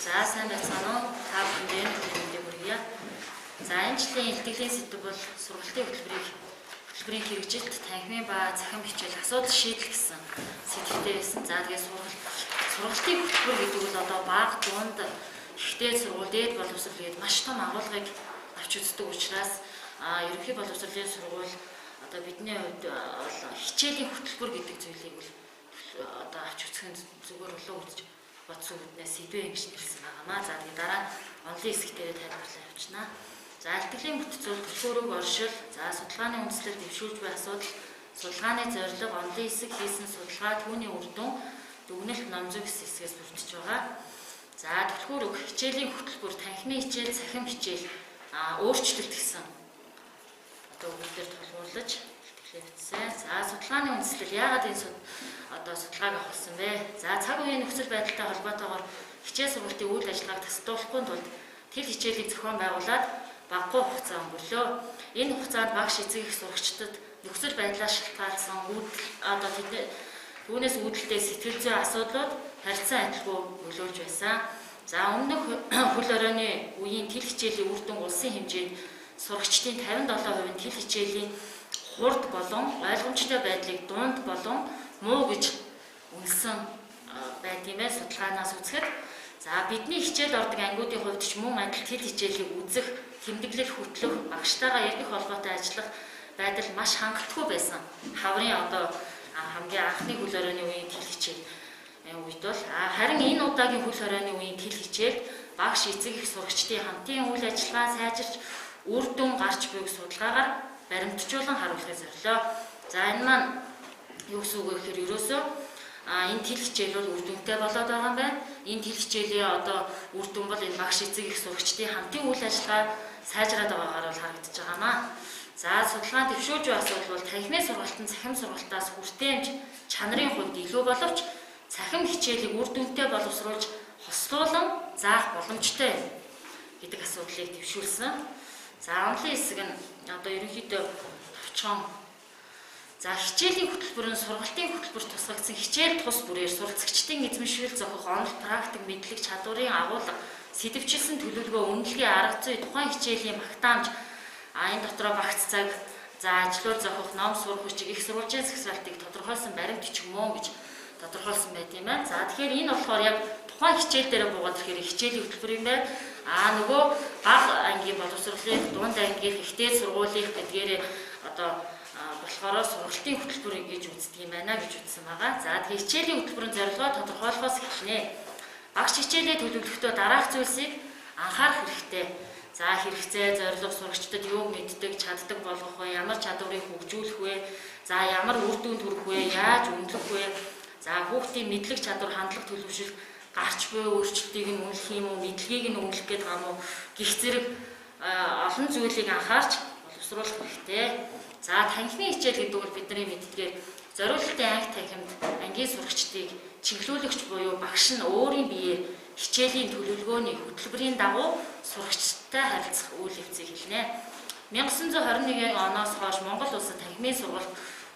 За сайн байцгаана уу? Та бүхэнд мэдээ хүргье. За энэ жилийн илтгэлийн сэдэв бол сургалтын хөтөлбөрийн хэрэгжилт, танхимын ба захин хичээл асуудал шийдэл гэсэн сэдвтэй байсан. За тэгээд сургалтын хөтөлбөр гэдэг бол одоо бага дунд ихтэй сургууль, дээд боловсрол гээд маш том агуулгыг авч үздэг учраас ерөнхий боловсролын сургууль одоо бидний хувьд хичээлийн хөтөлбөр гэдэг зүйлийг бол одоо авч үзэх нь зүгээр болоо үзэж бодсон үднээс сэдвээ ингэж нэрсэн байгаамаа. За тэгээд дараа онлын хэсгээр тайлбарлаа явуулнаа. За илтгэлийн бүтцөл, төлхөөрөг оршил, за судалгааны үндслэл дэвшүүлж буй асуудал, судалгааны зорилго, онлын хэсэг хийсэн судалгаа, түүний үр дүн, дүгнэлт номзүй гэсэн хэсгээс бүрдэж байгаа. За төлхөөрөг хичээлийн хөтөлбөр, танхимын хичээл, цахим хичээл өөрчлөлт гэсэн одоо үгээр тулгуурлаж илтгэлээ бичсэн. За судалгааны үндслэл яагаад энэ судалгааг авах болсон бэ? За цаг үеийн нөхцөл байдалтай холбоотойгоор хичээл сургалтын үйл ажиллагааг тасалдуулахгүй тулд тэл хичээлийг зохион байгуулад багагүй хугацаа өнгөрлөө. Энэ хугацаанд багш эцэг их сурагчдад нөхцөл байдлаас шалтгаалсан одоо түүнээс үүдэлтэй сэтгэл зүйн асуудлууд харьцан адилгүй нөлөөлж байсан. За өмнөх хөл оройны үеийн тэл хичээлийн үр дүн улсын хэмжээнд сурагчдын 57% нь тэл хичээлийн хурд болон ойлгомжтой байдлыг дунд болон муу гэж үнэлсэн байт юм ээ судалгаанаас үзэхэд. За бидний хичээл ордог ангиудын хувьд ч мөн адил тэл хичээлийг үзэх, тэмдэглэл хөтлөх, багштайгаа эргэх холбоотой ажиллах байдал маш хангалтгүй байсан. Хаврын одоо хамгийн анхны хөл оройны үеийн тэл хичээл үед бол харин энэ удаагийн хөл оройны үеийн тэл хичээл багш эцэг их сурагчдын хамтын үйл ажиллагаа сайжирч үр дүн гарч буйг судалгаагаар баримтжуулан харуулахыг зорилоо. За энэ маань юу гэсэн үг вэ гэхээр ерөөсөө энэ тэл хичээл бол үр дүнтэй болоод байгаа юм байна. Энэ тэл хичээлийн одоо үр дүн бол энэ багш эцэг их сурагчдын хамтын үйл ажиллагаа сайжраад байгаагаар бол харагдаж байгаамаа. За судалгаан дэвшүүлж буй асуудал бол танхимын сургалтын цахим сургалтаас хүртээмж чанарын хувьд илүү боловч цахим хичээлийг үр дүнтэй боловсруулж хослуулан заах боломжтой гэдэг асуудлыг дэвшүүлсэн. За онлын хэсэг нь одоо ерөнхийдөө товчхон. За хичээлийн хөтөлбөр нь сургалтын хөтөлбөрт тусгагдсан хичээл тус бүрээр суралцагчдын эзэмшил зохих онол практик мэдлэг чадварын агуулга, сэдэвчилсэн төлөвлөгөө, үнэлгээ, арга зүй, тухайн хичээлийн багтаамж, энэ дотроо багц цаг, за ажлууд зохих, ном сурах хүчиг, их сурвалжийн захиргаалтыг тодорхойлсон баримт бичиг мөн гэж тодорхойлсон байт юм байна. За тэгэхээр энэ болохоор яг тухайн хичээл дээр буугаад ирэхээр хичээлийн хөтөлбөр юм байна. Нөгөө бага ангийн боловсролын, дунд ангийн, ихтэй сургуулийн гэдгээр одоо болохоор сургалтын хөтөлбөр гэж үздэг юм байна гэж үзсэн байгаа. За тэгэхээр хичээлийн хөтөлбөрийн зорилгоо тодорхойлохоос эхэлнэ. Багш хичээлээ төлөвлөхдөө дараах зүйлсийг анхаарах хэрэгтэй. За хэрэгцээ, зорилго, сурагчдад юуг мэддэг, чаддаг болгох вэ, ямар чадварыг хөгжүүлэх вэ, за ямар үр дүнд хүрэх вэ, яаж үнэлэх вэ, за хүүхдийн мэдлэг чадвар, хандлага төлөвшил гарч буй өөрчлөлтийг нь үнэлэх юм уу, мэдлэгийг нь үнэлэх гэдэг юм уу, гих зэрэг олон зүйлийг анхаарч боловсруулах хэрэгтэй. За танхимын хичээл гэдэг бол бидний мэддгээр зориулалтын анги танхимд ангийн сурагчдыг чиглүүлэгч буюу багш нь өөрийн биеэр хичээлийн төлөвлөгөөний хөтөлбөрийн дагуу сурагчтай харилцах үйл явцыг хэлнэ. 1921 оноос хойш Монгол улсад танхимын сургалт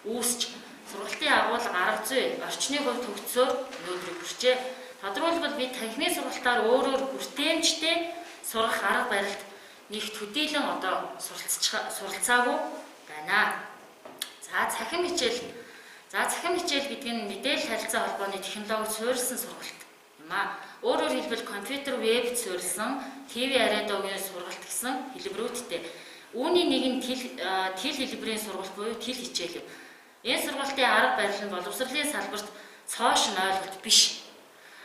үүсч сургалтын агуулга, арга зүй орчны хувьд төгсөөр өнөөдрийг хүрчээ. Тодорхойлбол бид танхимын сургалтаар өөрөөр хүртээмжтэй сурах арга барилд нэгт хөдийлөн одоо суралцаагүй байна. За цахим хичээл. За цахим хичээл гэдэг нь мэдээлэл харилцаа холбооны технологид суурилсан сургалт юм аа. Өөрөөр хэлбэл компьютер, вебд суурилсан ТV арендагийн сургалт гэсэн хэлбэрүүдтэй. Үүний нэг нь тэл хэлбэрийн сургалт буюу тэл хичээл. Энэ сургалтын арга барил нь боловсролын салбарт цоошин ойлголт биш.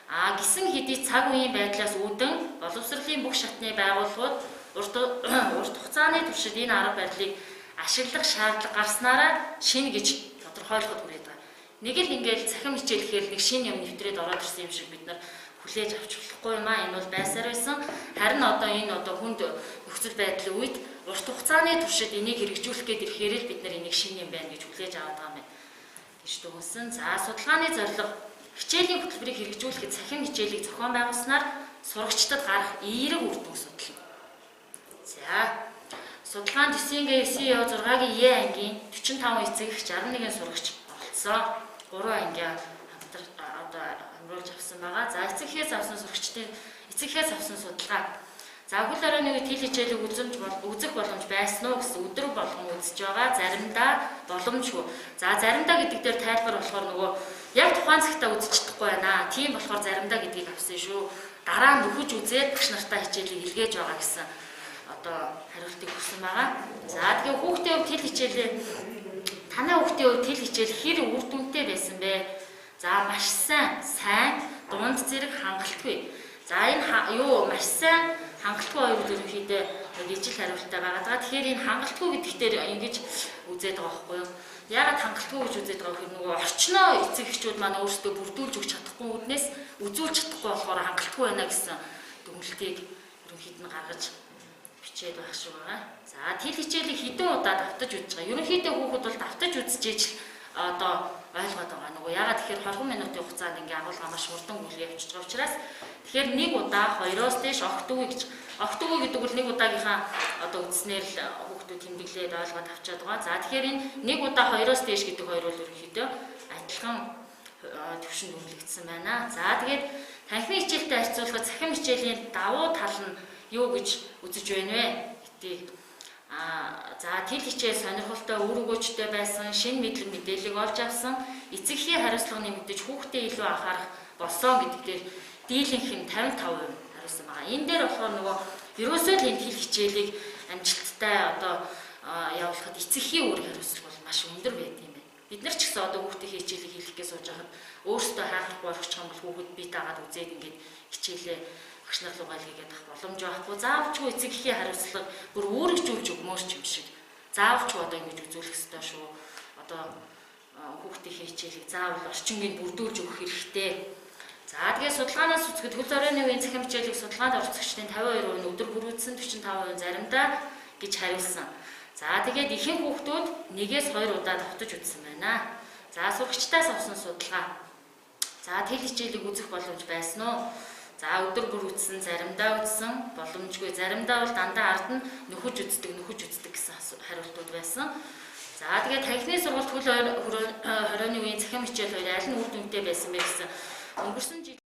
Гисэн хэдий цаг үеийн байдлаас үүдэн боловсролын бүх шатны байгууллагууд урт хугацааны туршид энэ арга барилыг ашиглах шаардлага гарснараа шинэ гэж тодорхойлоход хүрээд байгаа. Нэг л ингээл цахим хичээл гэхээр нэг шинэ юм нэвтрээд ороод ирсэн юм шиг бид нар хүлээж авч болохгүй юм аа. Энэ бол байсаар байсан. Харин одоо энэ хүнд нөхцөл байдлын үед урт хугацааны туршид энийг хэрэгжүүлэх гээд ирэхээр л бид нар энийг шинэ юм байна гэж хүлээж аваад байгаа юм байна гэж дүгнсэн. За судалгааны зорилго хичээлийн хөтөлбөрийг хэрэгжүүлэхэд цахим хичээлийг зохион байгуулснаар сурагчдад гарах эерэг үр дүн судална. За судалгаанд 9-гийн 6-гийн Е ангийн 45 эцэг эх 61 сурагч оролцсон. 3 ангийн хамруулж авсан байгаа. За эцэг эхээс авсан сурагчдын эцэгхээс авсан судалгаа. За хөл хорионы үед хэл хичээлийг үзэх боломж байсан уу гэсэн өдөр болгон үзэж байгаа. Заримдаа боломжгүй. За заримдаа гэдэг дээр тайлбар болохоор нөгөө яг тухайн цагтаа үзэж чадахгүй байна. Тийм болохоор заримдаа гэдгийг авсан шүү. Дараа нь нөхөж үзээд багш нартай хичээлийг илгээж байгаа гэсэн одоо хариултыг өгсөн байгаа. За тэгээ хүүхдийн хувьд хэл хичээлээ танай хүүхдийн хувьд хэл хичээл хэр үр дүнтэй байсан бэ? За маш сайн, дунд зэрэг хангалтгүй. За энэ маш сайн хангалтгүй хоёр ерөнхийдөө нэг ижил хариултаа байгаа. Тэгэхээр энэ хангалтгүй гэдэгтэр ингэж үзээд байгаа байхгүй юу? Яагаад хангалтгүй гэж үзээд байгаа вэ? Нөгөө орчноо эцэг эхчүүд маань өөрсдөө бүрдүүлж өгч чадахгүй үднээс үзүүлж чадахгүй болохоор хангалтгүй байна гэсэн дүгнэлтийг ерөнхийд нь гаргаж бичээд байх шиг байгаа. За тэл хичээлийг хэдэн удаа давтаж үзэж байгаа. Ерөнхийдөө хүүхэд бол давтаж үзчихээж одоо ойлгоод байгаа. Нөгөө яагаад тэгэхээр 20 минутын хугацаанд ингээ агуулга маш хурдан үйл явж байгаа учраас тэгэхээр нэг удаа 2-оос дээш огт үгүй гэж. Огт үгүй гэдэг бол нэг удаагийнхаа одоо үзснээр л хүүхдүүд тэмдэглээд ойлгоод авчаад байгаа. За тэгэхээр энэ нэг удаа 2-оос дээш гэдэг хоёр бол ерөнхийдөө адилхан төвшөнд үнэлэгдсэн байна. За тэгээд танхимын хичээлтэй харьцуулахад цахим хичээлийн давуу тал нь юу гэж үзэж байна вэ? Гэтээ за тэл хичээл сонирхолтой үр өгөөжтэй байсан, шинэ мэдлэг мэдээлэл олж авсан, эцэгхийн хариуцлагыг мэдэж хүүхдээ илүү анхаарах болсон гэдэг дээр дийлэнх нь 55% хариулсан байгаа. Энэ дээр болохоор нөгөө ерөөсөө л энэ тэл хичээлийг амжилттай одоо явуулахад эцэгхийн үр хариуцлага бол маш өндөр байд юм байна. Бид нар ч гэсэн одоо хүүхдийн хичээлийг хийлгэх гэж сууж байхад өөрсдөө хаахгүй болгочих юм бол хүүхэд бие даагаад үзээд ингээд хичээлээ багш нар руу галгээд авах боломж байхгүй. Заавчгүй эцэгхийн хариуцлага бүр үүрэгжүүлж өгмөөрч юм шиг. Заавчгүй одоо ингэж үзүүлэх ёстой шүү. Одоо хүүхдийн хичээлийг заавал орчингийн бүрдүүлж өгөх хэрэгтэй. За тэгээ судалгаанаас үзэхэд хөл хорионы үеийн цахим хичээлийг судалгаанд оролцогчдын 52% нь өдөр бүрүүлсэн, 45% заримдаа гэж хариулсан. За тэгээд ихэнх хүүхдүүд 1-2 удаа давтаж үзсэн байна. За сурагчдаас авсан судалгаа. За тэл хичээлийг үзэх боломж байсан уу? За өдөр бүр үзсэн, заримдаа үзсэн, боломжгүй, заримдаа бол дандаа ард нь нөхөж үздэг гэсэн хариултууд байсан. За тэгээд танхимын сургалт хөл хорионы үеийн цахим хичээл хоёр аль нь үр дүнтэй байсан бэ гэсэн өнгөрсөн жил